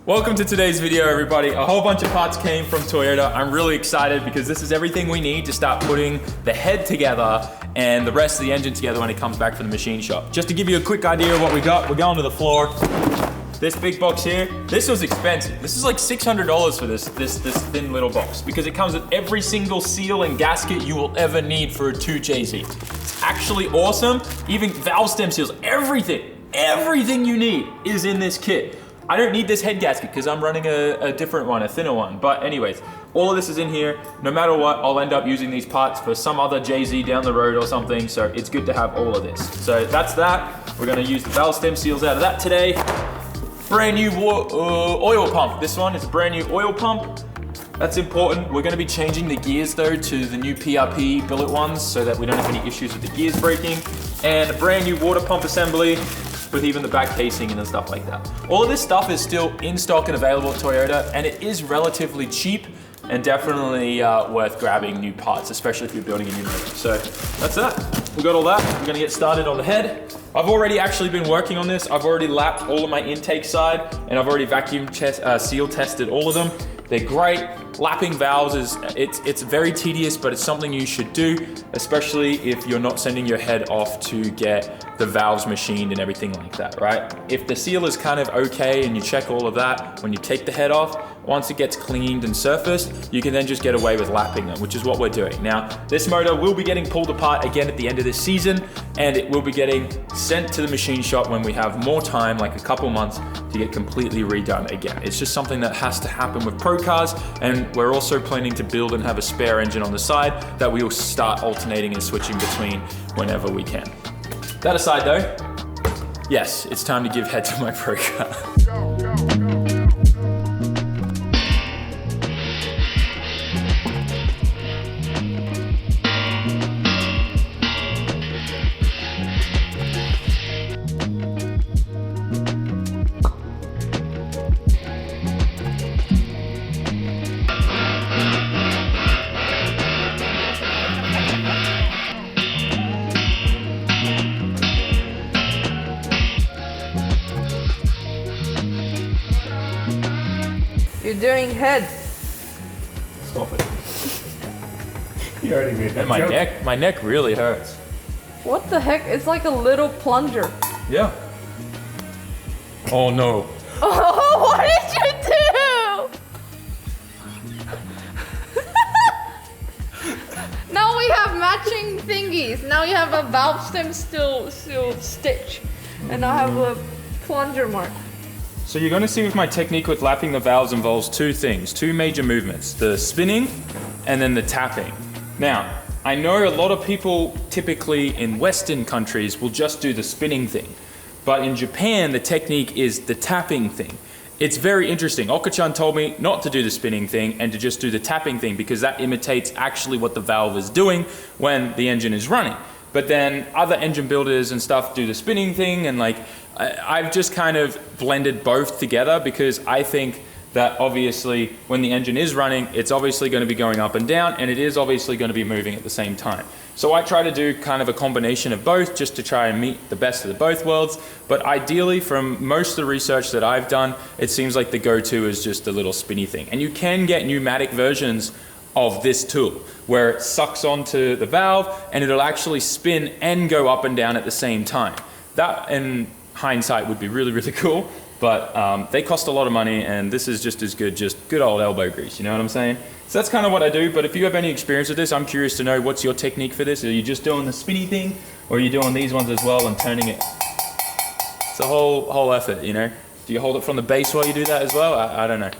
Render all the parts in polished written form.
Welcome to today's video, everybody. A whole bunch of parts came from Toyota. I'm really excited because this is everything we need to start putting the head together and the rest of the engine together when it comes back from the machine shop. Just to give you a quick idea of what we got, we're going to the floor. This big box here, this was expensive. This is like $600 for this thin little box because it comes with every single seal and gasket you will ever need for a 2JZ. It's actually awesome. Even valve stem seals, everything you need is in this kit. I don't need this head gasket because I'm running a different one, a thinner one. But anyways, all of this is in here. No matter what, I'll end up using these parts for some other JZ down the road or something. So it's good to have all of this. So that's that. We're gonna use the valve stem seals out of that today. Brand new oil pump. This one is a brand new oil pump. That's important. We're gonna be changing the gears though to the new PRP billet ones so that we don't have any issues with the gears breaking. And a brand new water pump assembly with even the back casing and stuff like that. All of this stuff is still in stock and available at Toyota, and it is relatively cheap and definitely worth grabbing new parts, especially if you're building a new motor. So that's that. We got all that. We're gonna get started on the head. I've already actually been working on this. I've already lapped all of my intake side, and I've already vacuum seal tested all of them. They're great. Lapping valves it's very tedious, but it's something you should do, especially if you're not sending your head off to get the valves machined and everything like that, right? If the seal is kind of okay and you check all of that, when you take the head off, once it gets cleaned and surfaced, you can then just get away with lapping them, which is what we're doing. Now, this motor will be getting pulled apart again at the end of this season, and it will be getting sent to the machine shop when we have more time, like a couple months, to get completely redone again. It's just something that has to happen with pro cars, and we're also planning to build and have a spare engine on the side that we will start alternating and switching between whenever we can. That aside though, yes, it's time to give head to my pro car. You're doing head. Stop it. You already made that And my joke. neck really hurts. What the heck? It's like a little plunger. Yeah. Oh no. Oh, what did you do? Now we have matching thingies. Now you have a valve stem still stitch. And I have a plunger mark. So you're gonna see with my technique with lapping the valves involves two major movements, the spinning and then the tapping. Now, I know a lot of people typically in Western countries will just do the spinning thing, but in Japan, the technique is the tapping thing. It's very interesting. Oka-chan told me not to do the spinning thing and to just do the tapping thing because that imitates actually what the valve is doing when the engine is running. But then other engine builders and stuff do the spinning thing, and like I've just kind of blended both together because I think that obviously when the engine is running, it's obviously going to be going up and down, and it is obviously going to be moving at the same time. So I try to do kind of a combination of both just to try and meet the best of the both worlds. But ideally, from most of the research that I've done, it seems like the go-to is just a little spinny thing. And you can get pneumatic versions of this tool where it sucks onto the valve and it'll actually spin and go up and down at the same time. That in hindsight would be really, really cool, but they cost a lot of money, and this is just as good, just good old elbow grease, you know what I'm saying? So that's kind of what I do, but if you have any experience with this, I'm curious to know what's your technique for this. Are you just doing the spinny thing, or are you doing these ones as well and turning it? It's a whole effort, you know? Do you hold it from the base while you do that as well? I don't know.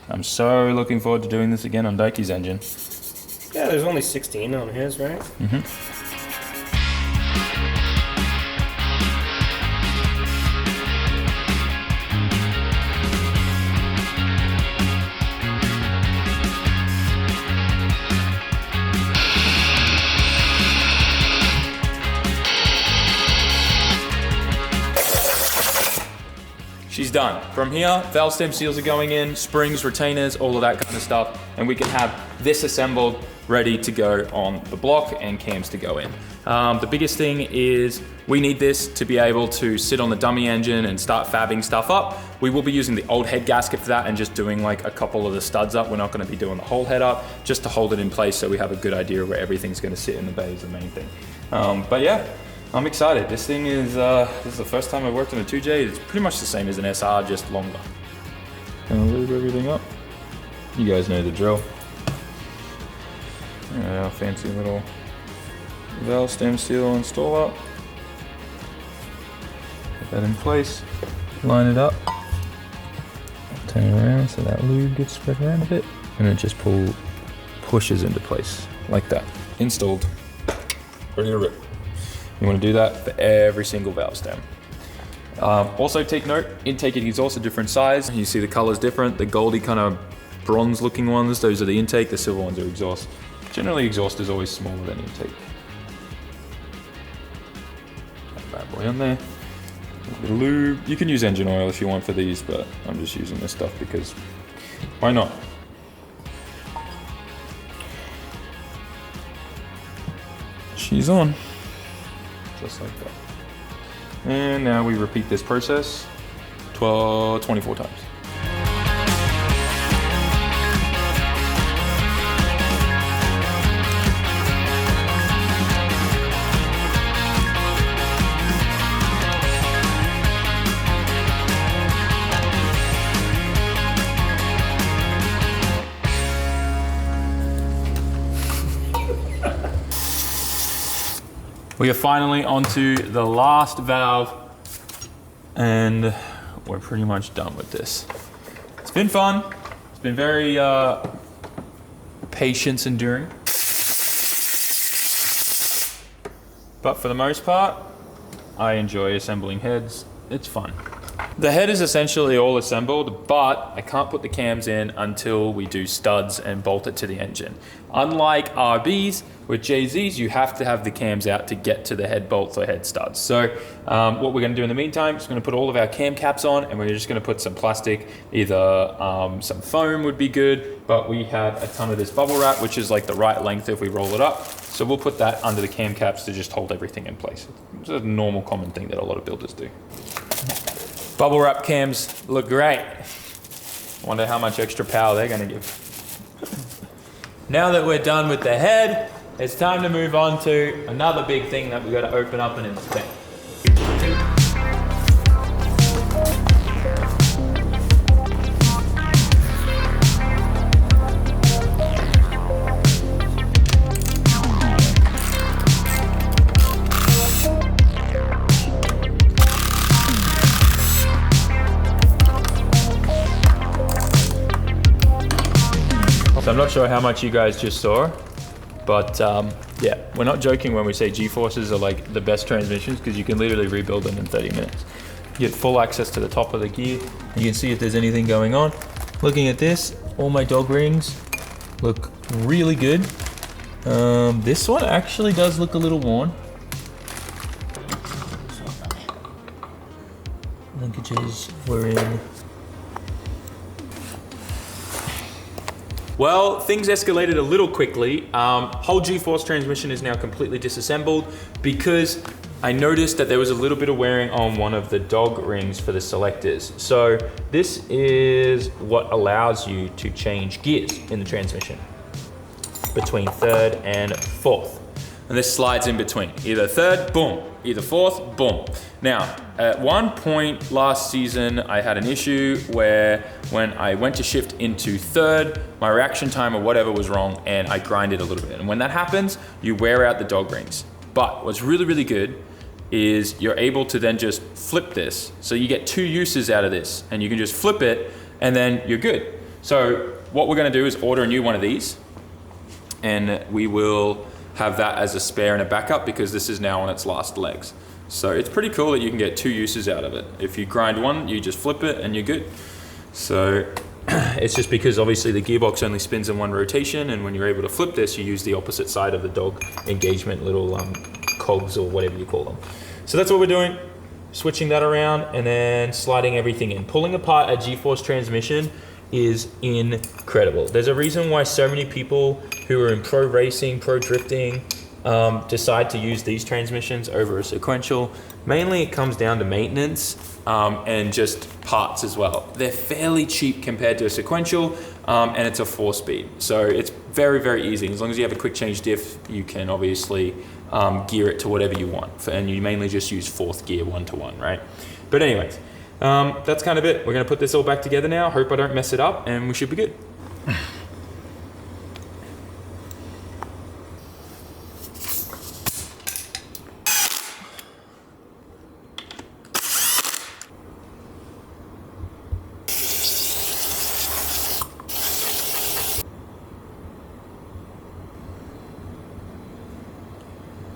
I'm so looking forward to doing this again on Daiki's engine. Yeah, there's only 16 on his, right? Mm-hmm. She's done. From here, valve stem seals are going in, springs, retainers, all of that kind of stuff, and we can have this assembled, ready to go on the block and cams to go in. The biggest thing is we need this to be able to sit on the dummy engine and start fabbing stuff up. We will be using the old head gasket for that and just doing like a couple of the studs up. We're not going to be doing the whole head up, just to hold it in place so we have a good idea of where everything's going to sit in the bay is the main thing. But yeah, I'm excited. This thing is, this is the first time I've worked on a 2J. It's pretty much the same as an SR, just longer. Gonna lube everything up. You guys know the drill. Our fancy little valve stem seal installer. Put that in place. Line it up. Turn it around so that lube gets spread around a bit, and it just pushes into place like that. Installed. Ready to rip. You want to do that for every single valve stem. Also take note, intake and exhaust are different size. You see the color's different. The goldy kind of bronze looking ones, those are the intake, the silver ones are exhaust. Generally exhaust is always smaller than intake. That bad boy on there. A bit of lube. You can use engine oil if you want for these, but I'm just using this stuff because why not? She's on. Just like that. And now we repeat this process 24 times. We are finally onto the last valve and we're pretty much done with this. It's been fun. It's been very patience enduring. But for the most part, I enjoy assembling heads. It's fun. The head is essentially all assembled, but I can't put the cams in until we do studs and bolt it to the engine. Unlike RBs, with JZs, you have to have the cams out to get to the head bolts or head studs. So what we're gonna do in the meantime is gonna put all of our cam caps on and we're just gonna put some plastic, either some foam would be good, but we have a ton of this bubble wrap, which is like the right length if we roll it up. So we'll put that under the cam caps to just hold everything in place. It's a normal common thing that a lot of builders do. Bubble wrap cams look great. Wonder how much extra power they're gonna give. Now that we're done with the head, it's time to move on to another big thing that we've got to open up and inspect. So I'm not sure how much you guys just saw, but yeah, we're not joking when we say GeForces are like the best transmissions because you can literally rebuild them in 30 minutes. You get full access to the top of the gear. You can see if there's anything going on. Looking at this, all my dog rings look really good. This one actually does look a little worn. Linkages were in. Well, things escalated a little quickly. Whole GeForce transmission is now completely disassembled because I noticed that there was a little bit of wearing on one of the dog rings for the selectors. So this is what allows you to change gears in the transmission between third and fourth. And this slides in between, either third, boom, either fourth, boom. Now, at one point last season, I had an issue where when I went to shift into third, my reaction time or whatever was wrong and I grinded a little bit. And when that happens, you wear out the dog rings. But what's really, really good is you're able to then just flip this. So you get two uses out of this and you can just flip it and then you're good. So what we're gonna do is order a new one of these and we will have that as a spare and a backup because this is now on its last legs. So it's pretty cool that you can get two uses out of it. If you grind one, you just flip it and you're good. So it's just because obviously the gearbox only spins in one rotation and when you're able to flip this, you use the opposite side of the dog engagement little cogs or whatever you call them. So that's what we're doing, switching that around and then sliding everything in. Pulling apart a GeForce transmission is incredible. There's a reason why so many people who are in pro racing, pro drifting, decide to use these transmissions over a sequential, mainly it comes down to maintenance and just parts as well. They're fairly cheap compared to a sequential, and it's a 4-speed. So it's very, very easy. As long as you have a quick change diff, you can obviously gear it to whatever you want. And you mainly just use 4th gear 1-to-1, right? But anyways, that's kind of it. We're gonna put this all back together now. Hope I don't mess it up, and we should be good.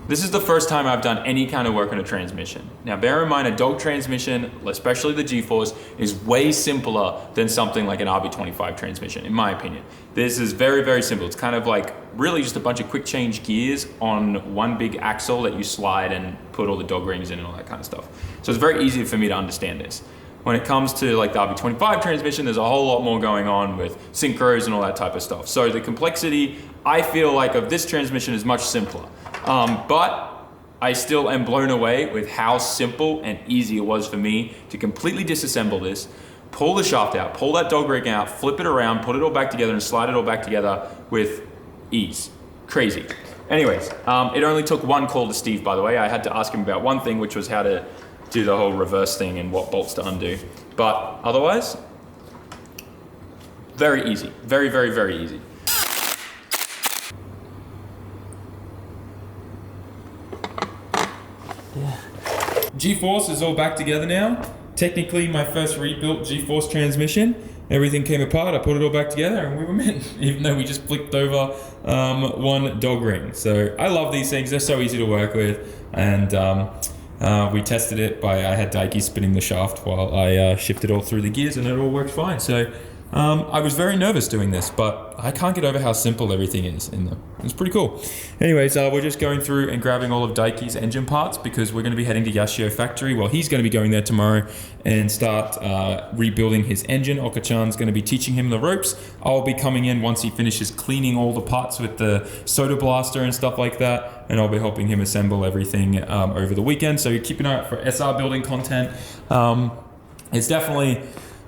This is the first time I've done any kind of work on a transmission. Now bear in mind, a dog transmission, especially the GeForce, is way simpler than something like an RB25 transmission, in my opinion. This is very, very simple. It's kind of like really just a bunch of quick change gears on one big axle that you slide and put all the dog rings in and all that kind of stuff. So it's very easy for me to understand this. When it comes to like the RB25 transmission, there's a whole lot more going on with synchros and all that type of stuff. So the complexity, I feel like, of this transmission is much simpler. But I still am blown away with how simple and easy it was for me to completely disassemble this, pull the shaft out, pull that dog ring out, flip it around, put it all back together and slide it all back together with ease. Crazy. Anyways, it only took one call to Steve, by the way. I had to ask him about one thing, which was how to do the whole reverse thing and what bolts to undo. But otherwise, very easy. Very, very, very easy. GeForce is all back together now. Technically my first rebuilt GeForce transmission. Everything came apart, I put it all back together and we were mint, even though we just flicked over one dog ring. So I love these things, they're so easy to work with. And we tested it by, I had Daiki spinning the shaft while I shifted all through the gears and it all worked fine. So I was very nervous doing this, but I can't get over how simple everything is in them. It's pretty cool. Anyways, we're just going through and grabbing all of Daiki's engine parts because we're going to be heading to Yashio factory. Well, he's going to be going there tomorrow and start rebuilding his engine. Okachan's going to be teaching him the ropes. I'll be coming in once he finishes cleaning all the parts with the soda blaster and stuff like that, and I'll be helping him assemble everything over the weekend. So keep an eye out for SR building content. It's definitely...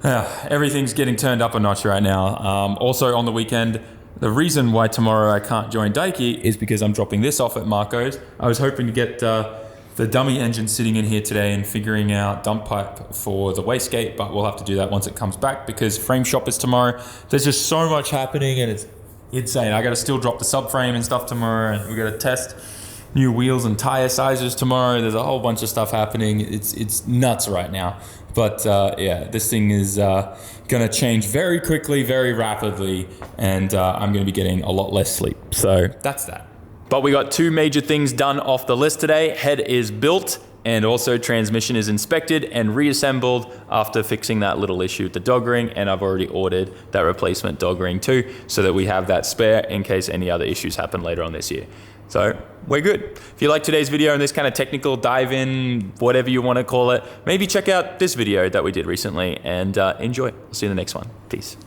everything's getting turned up a notch right now. Also on the weekend, the reason why tomorrow I can't join Daiki is because I'm dropping this off at Marco's. I was hoping to get the dummy engine sitting in here today and figuring out dump pipe for the wastegate, but we'll have to do that once it comes back because frame shop is tomorrow. There's just so much happening and it's insane. I gotta still drop the subframe and stuff tomorrow, and we gotta test new wheels and tire sizes tomorrow. There's a whole bunch of stuff happening. It's nuts right now. But yeah, this thing is gonna change very quickly, very rapidly, and I'm gonna be getting a lot less sleep. So that's that. But we got 2 major things done off the list today. Head is built, and also transmission is inspected and reassembled after fixing that little issue with the dog ring, and I've already ordered that replacement dog ring too, so that we have that spare in case any other issues happen later on this year. So we're good. If you like today's video and this kind of technical dive in, whatever you want to call it, maybe check out this video that we did recently and enjoy. I'll see you in the next one. Peace.